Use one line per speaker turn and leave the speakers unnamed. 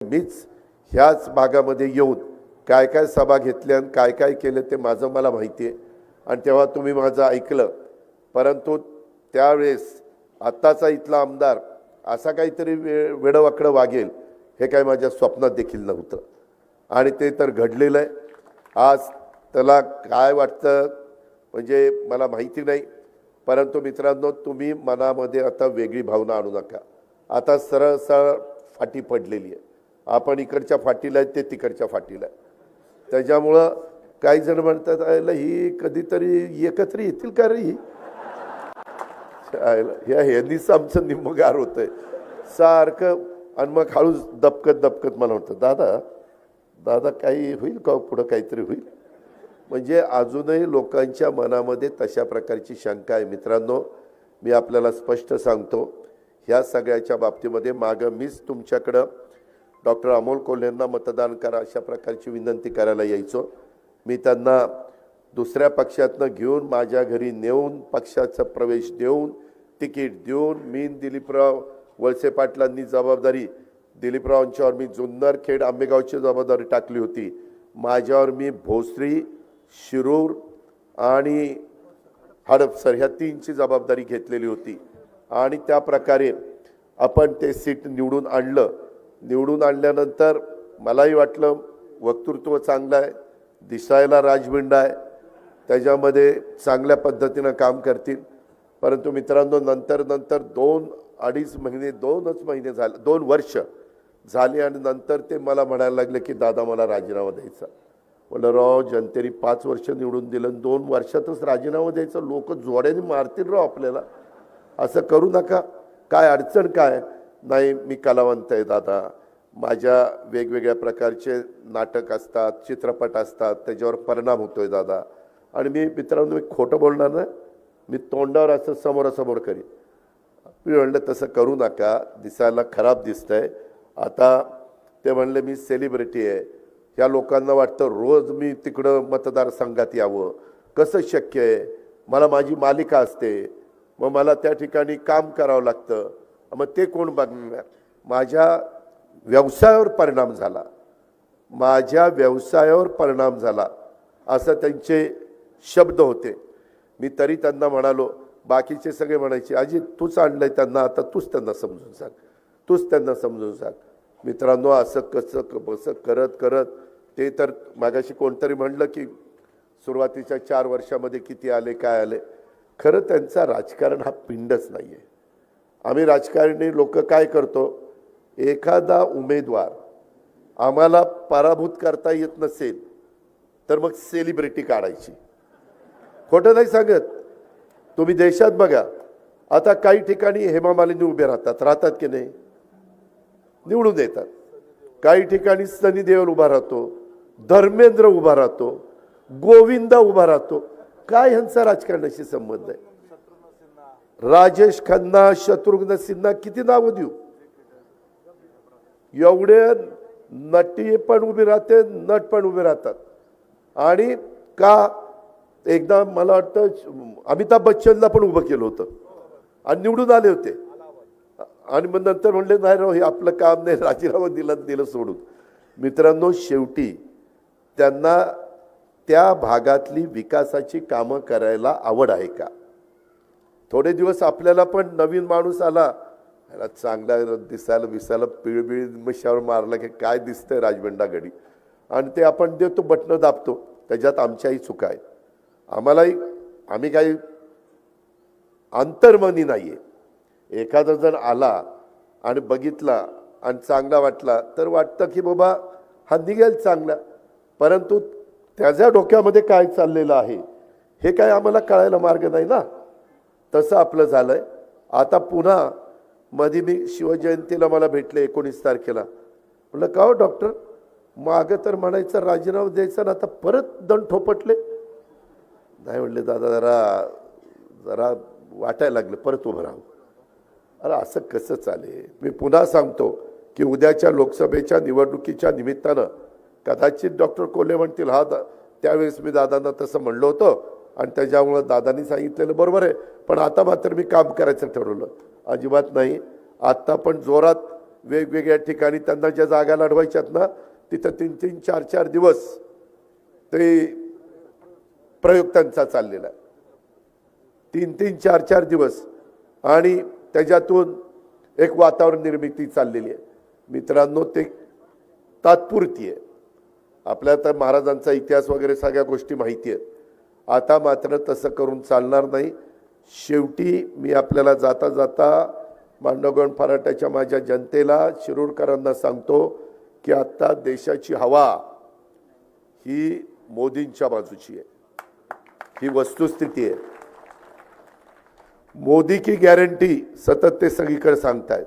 मीच ह्याच भागामध्ये येऊन काय काय सभा घेतल्या आणि काय काय केलं ते माझं मला माहिती आहे आणि तेव्हा तुम्ही माझं ऐकलं. परंतु त्यावेळेस आत्ताचा इथला आमदार असा काहीतरी वेडवाकडं वागेल हे काय माझ्या स्वप्नात देखील नव्हतं आणि ते तर घडलेलं आहे. आज त्याला काय वाटतं म्हणजे मला माहिती नाही. परंतु मित्रांनो, तुम्ही मनामध्ये आता वेगळी भावना आणू नका. आता सरळ सरळ फाटी पडलेली आहे. आपण इकडच्या फाटीला आहे, ते तिकडच्या फाटीला आहे. त्याच्यामुळं काही जण म्हणतात आयला ही कधीतरी एकत्र येतील का रे ही ह्या ह्यांनीच आमचं निम्मगार होतंय सारखं. आणि मग हळूच दबकत मला म्हणतं दादा दादा काही होईल का पुढं काहीतरी होईल. म्हणजे अजूनही लोकांच्या मनामध्ये तशा प्रकारची शंका आहे. मित्रांनो, मी आपल्याला स्पष्ट सांगतो, ह्या सगळ्याच्या बाबतीमध्ये मागं मीच तुमच्याकडं डॉक्टर अमोल कोल्हेंना मतदान करा अशा प्रकारची विनंती करायला यायचो. मी त्यांना दुसऱ्या पक्षातनं घेऊन माझ्या घरी नेऊन पक्षाचा प्रवेश देऊन तिकीट देऊन मी दिलीपराव वळसे पाटलांनी जबाबदारी दिलीपरावांच्यावर मी जुन्नर खेड आंबेगावची जबाबदारी टाकली होती. माझ्यावर मी भोसरी शिरूर आणि हडपसर ह्या तीनची जबाबदारी घेतलेली होती आणि त्या प्रकारे आपण ते सीट निवडून आणलं. निवडून आणल्यानंतर मलाही वाटलं वक्तृत्व चांगलं आहे, दिसायला राजबिंड आहे, त्याच्यामध्ये चांगल्या पद्धतीनं काम करतील. परंतु मित्रांनो, नंतर 2-2.5 महिने 2च महिने झाले, 2 वर्ष झाली आणि नंतर ते मला म्हणायला लागले की दादा मला राजीनामा द्यायचा. म्हणलं राव, जनतेने 5 वर्ष निवडून दिलं, 2 वर्षातच राजीनामा द्यायचा, लोक जोड्याने मारतील राव आपल्याला, असं करू नका. काय अडचण काय नाही, मी कलावंत आहे दादा, माझ्या वेगवेगळ्या प्रकारचे नाटक असतात, चित्रपट असतात, त्याच्यावर परिणाम होतोय दादा. आणि मी मित्रांनो, मी खोटं बोलणार नाही, मी तोंडावर असं समोरासमोर करीन. मी म्हणलं तसं करू नका, दिसायला खराब दिसतंय. आता ते म्हणले मी सेलिब्रिटी आहे, ह्या लोकांना वाटतं रोज मी तिकडं मतदारसंघात यावं, कसं शक्य आहे, मला माझी मालिका असते, मग मला त्या ठिकाणी काम करावं लागतं, मग ते कोण बघणार. माझ्या व्यवसायावर परिणाम झाला, माझ्या व्यवसायावर परिणाम झाला असं त्यांचे शब्द होते. मी तरी त्यांना म्हणालो, बाकीचे सगळे म्हणायचे अजित तूच आणलंय त्यांना, आता तूच त्यांना समजून सांग, तूच त्यांना समजून सांग. मित्रांनो, असं कसं करत करत ते तर मागाशी कोणतरी म्हणलं की सुरुवातीच्या 4 वर्षामध्ये किती आले काय आले. खरं त्यांचा राजकारण हा पिंडच नाही आहे. आम्ही राजकारणी लोक काय करतो, एखादा उमेदवार आम्हाला पराभूत करता येत नसेल तर मग सेलिब्रिटी काढायची. खोटं नाही सांगत. तुम्ही देशात बघा, आता काही ठिकाणी हेमा मालिनी उभे राहतात की नाही, निवडून येतात. काही ठिकाणी सनी देओल उभा राहतो, धर्मेंद्र उभा राहतो, गोविंदा उभा राहतो. काय ह्यांचा राजकारणाशी संबंध आहे. राजेश खन्ना, शत्रुघ्न सिन्हा, किती नावं देऊ. एवढे नटी पण उभे राहते, नट पण उभे राहतात. आणि का एकदा मला वाटतं अमिताभ बच्चनला पण उभं केलं होतं आणि निवडून आले होते. आणि मग नंतर म्हणले नाही राव, हे आपलं काम नाही, राजीनामा दिलं सोडून. मित्रांनो, शेवटी त्यांना त्या भागातली विकासाची कामं करायला आवड आहे का. थोडे दिवस आपल्याला पण नवीन माणूस आला, चांगला दिसायला विसायला पिळबिळ मिशावर मारला की काय दिसतंय राजबंडा घडी, आणि ते आपण देतो, बटणं दाबतो. त्याच्यात आमच्याही चुका आहेत. आम्ही काही अंतर्मनी नाही आहे. एखादा जण आला आणि बघितला आणि चांगला वाटला तर वाटतं की बाबा हा निघेल चांगला, परंतु त्याच्या डोक्यामध्ये काय चाललेलं आहे हे काय आम्हाला कळायला मार्ग नाही ना. तसं आपलं झालंय. आता पुन्हा मध्ये मी शिवजयंतीला मला भेटले 19 तारखेला. म्हटलं का हो डॉक्टर, मागं तर म्हणायचं राजीनामा द्यायचा ना, आता परत दंड ठोपटले. नाही म्हणले दादा, जरा वाटायला लागलं परत उभं राहू. अरे असं कसं चालेल. मी पुन्हा सांगतो की उद्याच्या लोकसभेच्या निवडणुकीच्या निमित्तानं कदाचित डॉक्टर कोल्हे म्हणतील हा त्यावेळेस मी दादांना तसं म्हणलं होतं आणि त्याच्यामुळं दादांनी सांगितलेलं बरोबर आहे, पण आता मात्र मी काम करायचं ठरवलं. अजिबात नाही. आत्ता पण जोरात वेगवेगळ्या ठिकाणी त्यांना ज्या जागा लढवायच्यात ना तिथं 3-3, 4-4 दिवस ते प्रयोग त्यांचा चाललेला आहे. 3-3, 4-4 दिवस आणि त्याच्यातून एक वातावरण निर्मिती चाललेली आहे. मित्रांनो, ते तात्पुरती आहे. आपल्याला तर महाराजांचा इतिहास वगैरे सगळ्या गोष्टी माहिती आहेत. आता मात्र तसं करून चालणार नाही. शेवटी मी आपल्याला जाता जाता मांडवगड फराट्याच्या माझ्या जनतेला, शिरूरकरांना सांगतो की आता देशाची हवा ही मोदींच्या बाजूची आहे. ही वस्तुस्थिती आहे. मोदी की गॅरंटी सतत ते सगळीकडे सांगतायत.